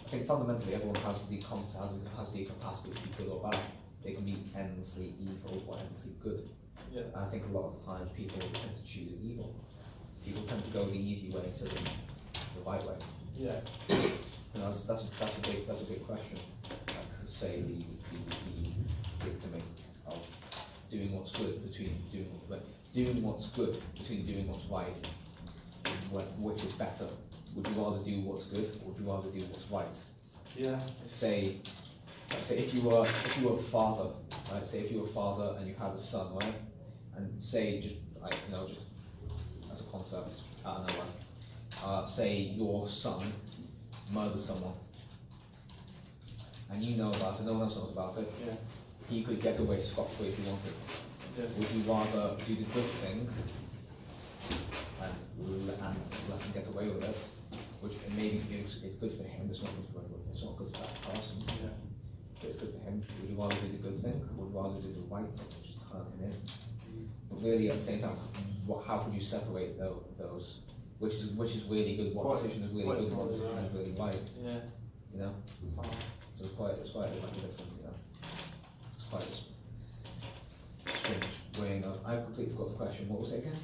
think fundamentally everyone has the capacity to be good or bad. They can be endlessly evil or endlessly good. Yeah. I think a lot of the times people tend to choose evil. People tend to go the easy way instead of the right way. Yeah. You know, that's a big question. Like, say the dichotomy of doing what's good between doing what's good between doing what's right. Which is better? Would you rather do what's good, or would you rather do what's right? Yeah. Say if you were a father, right? Say if you were a father and you had a son, right? And say just as a concept, I don't know, say your son murdered someone, and you know about it, no one else knows about it. Yeah. He could get away scot-free if he wanted. Yeah. Would you rather do the good thing and let him get away with it, which maybe it's good for him, it's not good for everyone, it's not good for that person, Yeah. but it's good for him. Would you rather do the good thing, or would you rather do the right thing, which is turn him in? But really, at the same time, how could you separate those? Which is really good? What decision is really good? And what decision is really right? Yeah. You know. So it's quite like different. You know. It's quite strange weighing up. I completely forgot the question. What was it again?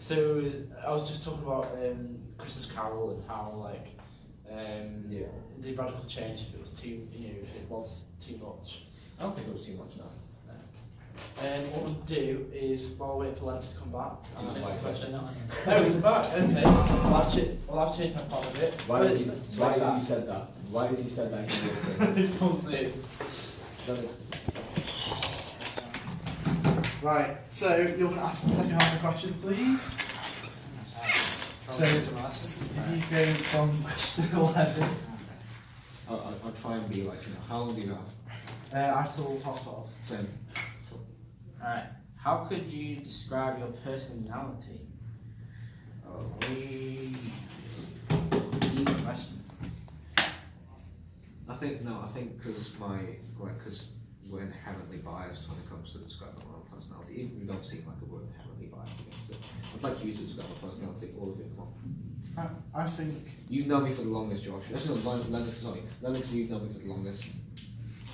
So I was just talking about Christmas Carol and how like the radical change, if it was too, if it was too much. I don't think it was too much now. What we'll do is, while we're waiting for Lennox to come back, He's ask back. the question. Oh, he's back. Okay. I'll have to change my plan a bit. Why did you said that? Why did you said that? Come see. Right. So you're going to ask the second half of the question, please. So if you go from question 11. I'll try and be like, how long do you have? I have till 12:30. Same. Alright, how could you describe your personality? Oh, deep question. I think because we're inherently biased when it comes to describing our own personality, even if we don't seem like we're inherently biased against it. I'd like you to describe my personality, all of you, come on. I think You've known me for the longest, Josh. Actually, no, Lennox, sorry. Lennox, you've known me for the longest.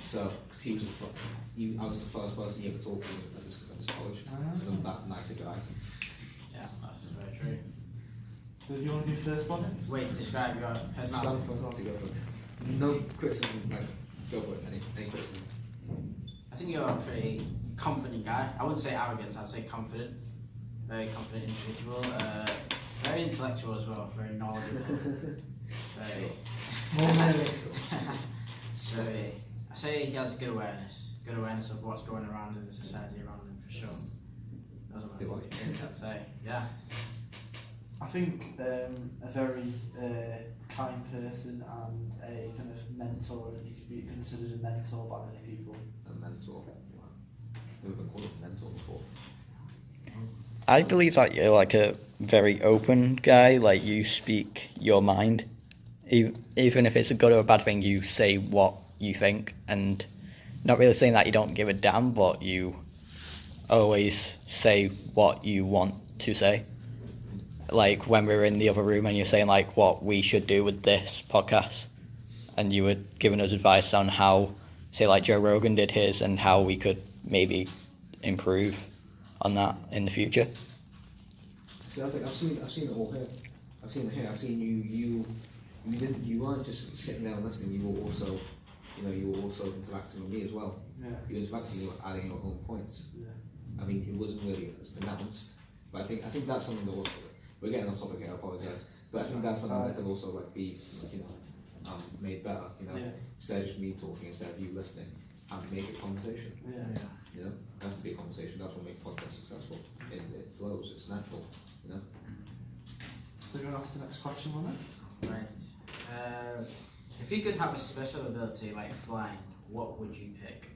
So, because I was the first person you ever talked to at this college. Because I'm that nice a guy. Yeah, that's very true. so. Do you want to do first on it? Wait, describe your Describe personality. my personality, go for it. No criticism, go for it, any criticism. I think you're a pretty confident guy. I wouldn't say arrogant, I'd say confident. Very confident individual. Very intellectual as well, very knowledgeable. Very... Very... I say he has good awareness of what's going around in the society around him, for sure. Those are my two things I'd say, yeah. I think a very kind person and a kind of mentor, and you could be considered a mentor by many people. A mentor. Wow. Never been called a mentor before. I believe that you're like a very open guy, like you speak your mind. Even if it's a good or a bad thing, you say what you think, and not really saying that you don't give a damn, but you always say what you want to say. Like when we were in the other room and you're saying like what we should do with this podcast, and you were giving us advice on how, say like Joe Rogan did his, and how we could maybe improve on that in the future. See, I think I've seen it all here. I've seen it here. I've seen you weren't just sitting there and listening. You were also, you were also interacting with me as well. Yeah. You were interacting. You were adding your own points. Yeah. I mean, it wasn't really as pronounced, but I think that's something that also, we're getting on topic here. I apologize, but I think that's something that could also be made better. Yeah. Instead of just me talking, instead of you listening, and make it conversation. Yeah. It has to be a conversation. That's what makes podcasts successful. It flows. It's natural. So you're going to ask the next question on it? Right. If you could have a special ability like flying, what would you pick?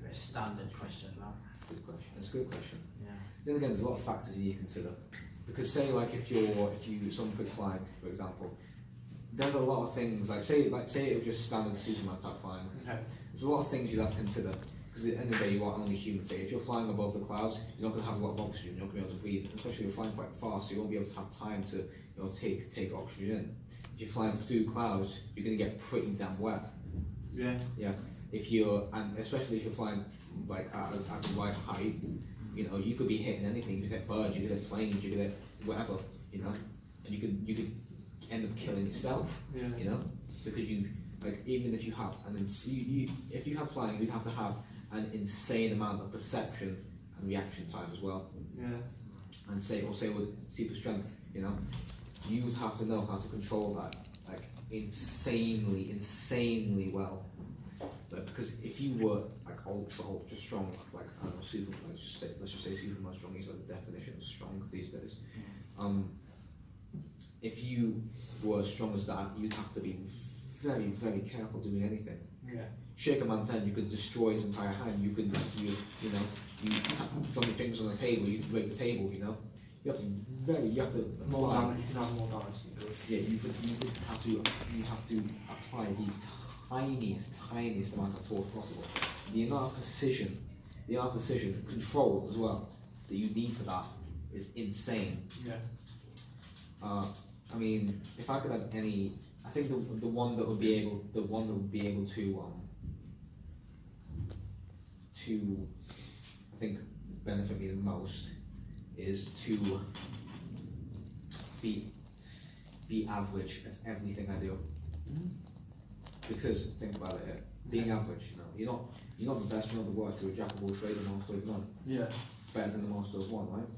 A standard question, right? Good question. It's a good question. Yeah. Then again, there's a lot of factors you need to consider. Because say like if someone could fly, for example, there's a lot of things like say it was just standard Superman type flying. Okay. There's a lot of things you'd have to consider. Because because at the end of the day you are only human. Say if you're flying above the clouds, you're not going to have a lot of oxygen. You're not going to be able to breathe, especially if you're flying quite fast. So you won't be able to have time to take oxygen in. If you're flying through clouds, you're going to get pretty damn wet. Yeah. Yeah. And especially if you're flying like at a wide height, you could be hitting anything. You could hit birds, you could hit planes, you could hit whatever, and you could end up killing yourself. Yeah. Because even if you have if you have flying, you'd have to have an insane amount of perception and reaction time as well. Yeah. And say with super strength, you would have to know how to control that like insanely well. But because if you were like ultra strong, like I don't know, super, let's just say Superman strong is like the definition of strong these days. If you were as strong as that, you'd have to be very careful doing anything. Yeah. Shake a man's hand, you could destroy his entire hand. You could, you drop your fingers on the table, you could break the table. You have to More apply. damage. You can have more damage than good. Yeah, you have to apply the tiniest amount of force possible. The amount of precision, control as well that you need for that is insane. Yeah. I mean, if I could have any, I think the one that would be able to I think benefit me the most is to be average at everything I do. Because think about it here, being average, you're not the best, you're not the worst, you're a jack of all trades and master of none. Yeah. Better than the master of one, right?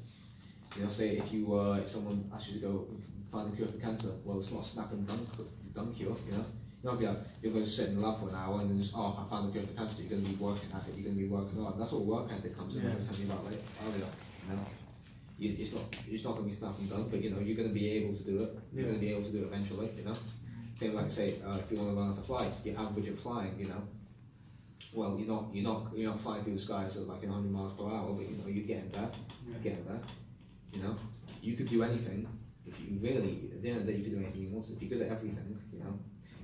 Say if someone asks you to go find the cure for cancer, well, it's not a snap and done cure, You're going to sit in the lab for an hour and then just, I found the cure for cancer. You're going to be working at it. You're going to be working hard. That's what work ethic comes in. I was telling you about earlier. It's not going to be snap and done, but you're going to be able to do it. You're going to be able to do it eventually. Same like say if you want to learn how to fly, you're average at flying. Well, you're not flying through the skies at like 100 miles per hour, but you're getting there. You're getting there. You could do anything. If you really, at the end of the day, you could do anything you wanted. If you're good at everything,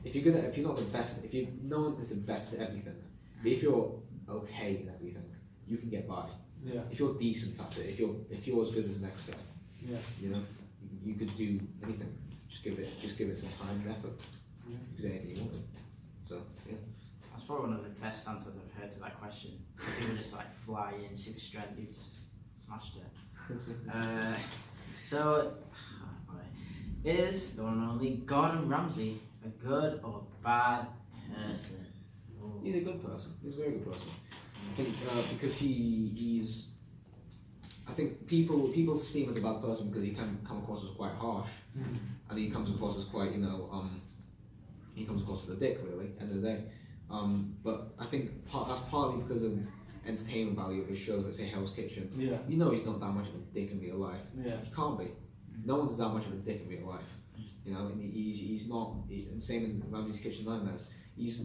if you're not the best, no one is the best at everything, but if you're okay at everything, you can get by. Yeah. If you're decent at it, if you're as good as the next guy, you could do anything. Just give it some time and effort. Yeah. You could do anything you wanted. So yeah. That's probably one of the best answers I've heard to that question. People just like fly in, super strength, you just smashed it. So, is the one and only Gordon Ramsay a good or bad person? Ooh. He's a good person. He's a very good person. I think because he's. I think people see him as a bad person because he can come across as quite harsh, and he comes across as quite he comes across as a dick really. End of the day, but I think that's partly because of entertainment value of his shows, like say Hell's Kitchen. Yeah. He's not that much of a dick in real life. Yeah. He can't be. No one's that much of a dick in real life. And he's not. And same in Ramsay's Kitchen Nightmares. He's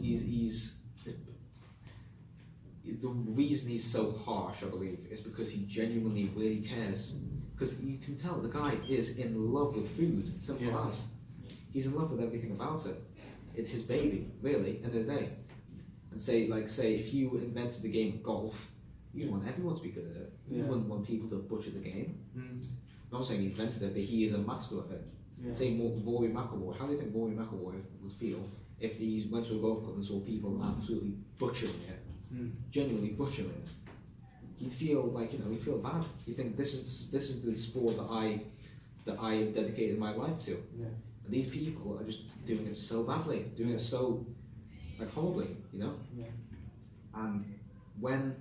the reason he's so harsh, I believe, is because he genuinely really cares. Because you can tell the guy is in love with food. Simple as. He's in love with everything about it. It's his baby, really, end of the day. And say if you invented the game of golf, you'd want everyone to be good at it. You wouldn't want people to butcher the game. I'm not saying he invented it, but he is a master of it. Yeah. Say Rory McIlroy. How do you think Rory McIlroy would feel if he went to a golf club and saw people absolutely butchering it, genuinely butchering it? He'd feel he'd feel bad. He'd think this is the sport that I have dedicated my life to. Yeah. And these people are just doing it so badly, doing it so horribly, Yeah. And when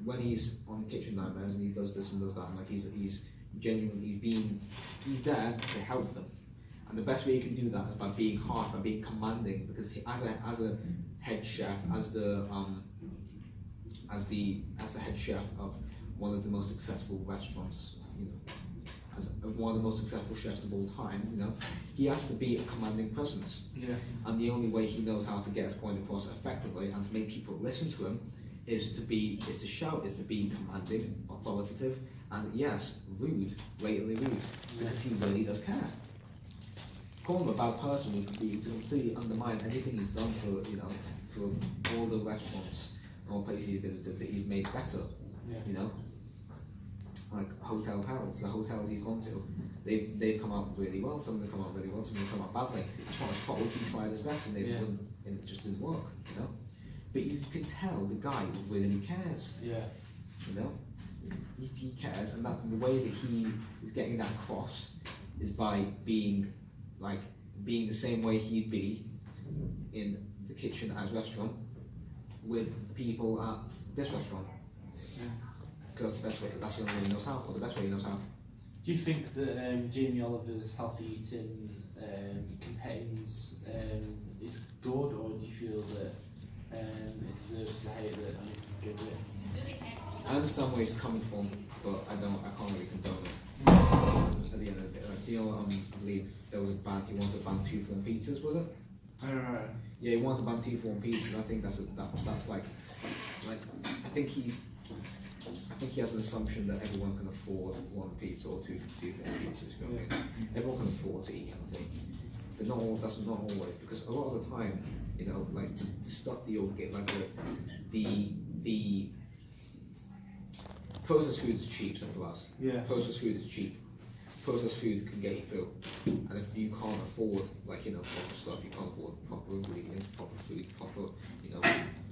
when he's on Kitchen Nightmares and he does this and does that, and he's genuinely he's there to help them. And the best way you can do that is by being harsh, by being commanding, because as a head chef, as the head chef of one of the most successful restaurants, as one of the most successful chefs of all time, he has to be a commanding presence. Yeah. And the only way he knows how to get his point across effectively and to make people listen to him is to shout, is to be commanding, authoritative, and yes, rude, blatantly rude, because he really does care. calling him a bad person would be to completely undermine everything he's done for, you know, for all the restaurants and all places he's visited that he's made better. Yeah. You know, like Hotel Paris, the hotels he's gone to, they've come out really well. Some of them come out really well, some of them come out badly. It's not his fault. He tried his best, and and it just didn't work. You know, but you can tell the guy really cares. Yeah. You know, he cares, and that the way that he is getting that across is by being the same way he'd be in the kitchen at his restaurant with people at this restaurant. Because that's the best way. That's the only way he knows how, or the best way he knows how. Do you think that Jamie Oliver's healthy eating campaigns is good, or do you feel that it deserves the hate that you give it? I understand where he's coming from, but I can't really condone it. At the end of the day, like, you know, I believe there was a ban. He wanted to ban 2 for 1 pizzas, was it? Alright. Yeah, he wanted to ban 2 for 1 pizzas. I think that's like I think he has an assumption that everyone can afford 1 pizza or 2 for 1 pizzas. You know what I mean? Everyone can afford to eat healthy, but that's not always, because a lot of the time, you know, like the stuff that you'll get, like the processed food is cheap, simple as. Yeah. Processed food is cheap. Processed food can get you through, and if you can't afford, like, you know, proper stuff, you can't afford proper ingredients, proper food, proper, you know,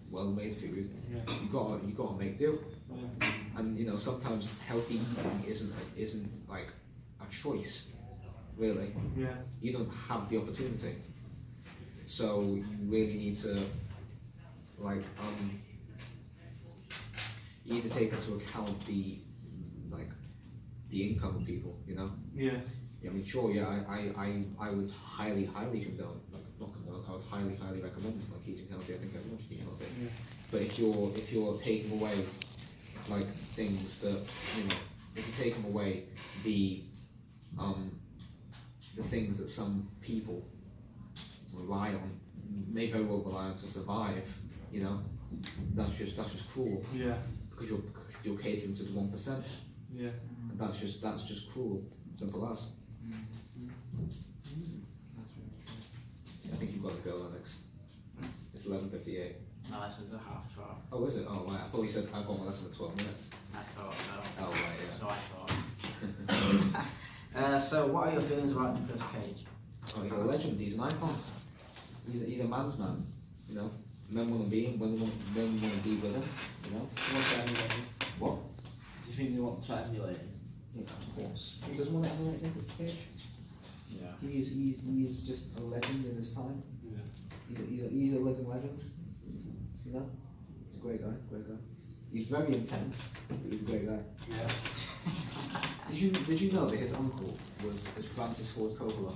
well-made food. Yeah. You gotta make do. Yeah. And you know, sometimes healthy eating isn't like a choice, really. Yeah. You don't have the opportunity, so you really need to you need to take into account the income of people, you know. Yeah. Yeah, I mean, sure, yeah, I would highly condone, like, not condone, I would highly recommend like eating healthy. I think everyone should eat healthy. Yeah. But if you're taking away like things that, you know, if you're taking away the things that some people rely on, may very well rely on to survive, you know, that's just cruel. Yeah. Because you're catering to the 1%. Yeah. And that's just cruel. Simple as. I think you've got to go, Alex. It's 11:58. My lessons are 12:30. Oh, is it? Oh, right. I thought you said I've got my lesson in 12 minutes. I thought so. Oh, right, yeah. So I thought. So what are your feelings about Nicolas Cage? Oh, he's a legend. He's an icon. He's a man's man. You know, men want to be him. Men want to be with him. You know. Want to emulate him? What? Do you think they want to emulate him? Yeah, of course. He doesn't want to emulate Nicolas Cage. Yeah. He's just a legend in his time. Yeah. He's a living legend. You know. He's a great guy. Great guy. He's very intense, but he's a great guy. Yeah. Did you know that his uncle was Francis Ford Coppola,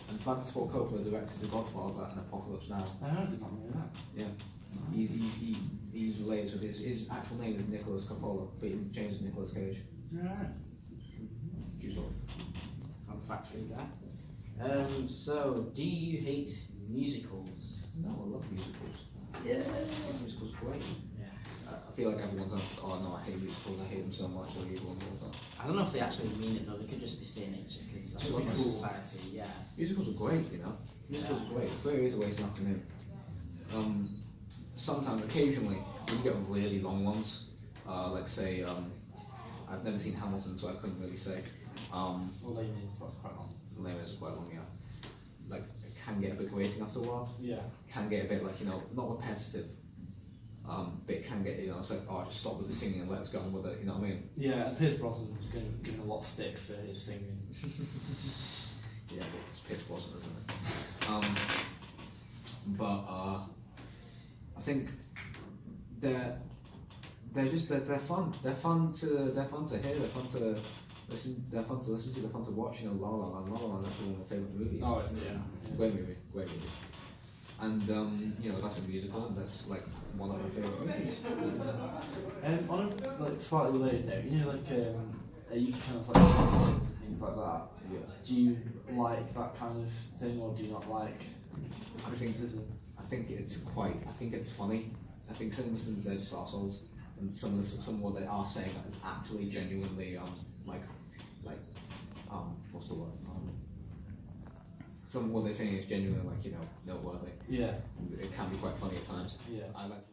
and Francis Ford Coppola directed The Godfather and Apocalypse Now. I did not know that. Yeah, he's related. So his actual name is Nicholas Coppola, but he changed to Nicolas Cage. Alright. True story. Fun fact for you there. So do you hate musicals? No, I love musicals. Yeah. Musicals are great. Yeah. I feel like everyone's answered, oh no, I hate musicals, I hate them so much, or you want more of that. I don't know if they actually mean it though. They could just be saying it just because that's Just what like the cool. society. Yeah. Musicals are great, you know. Musicals are great. It's very easy ways to afternoon. Sometimes, occasionally, when you get really long ones, like say, I've never seen Hamilton, so I couldn't really say. Well, that's quite long. The name is quite long, yeah. Like, it can get a bit grating after a while. Yeah. Can get a bit like, you know, not repetitive. But it can get, you know, it's like, oh, just stop with the singing and let's go on with it, you know what I mean? Yeah, and Pierce Brosnan was given a lot of stick for his singing. Yeah, but it's Pierce Brosnan, isn't it? But I think they're fun. They're fun to hear. They're fun to listen. They're fun to listen to. They're fun to watch. You know, La La Land. La La Land is actually one of my favourite movies. Oh, isn't it? Yeah. Great movie. And you know, that's a musical, and that's like one of my favourite movies. On a like slightly related note, you know, like YouTube channels like Sings and things like that. Yeah. Do you like that kind of thing, or do you not like criticism? I think it's funny. I think Simpsons, they're just assholes, and some of what they are saying is actually genuinely what's the word? some what they're saying is genuinely like noteworthy. Yeah, And it can be quite funny at times. yeah. I like.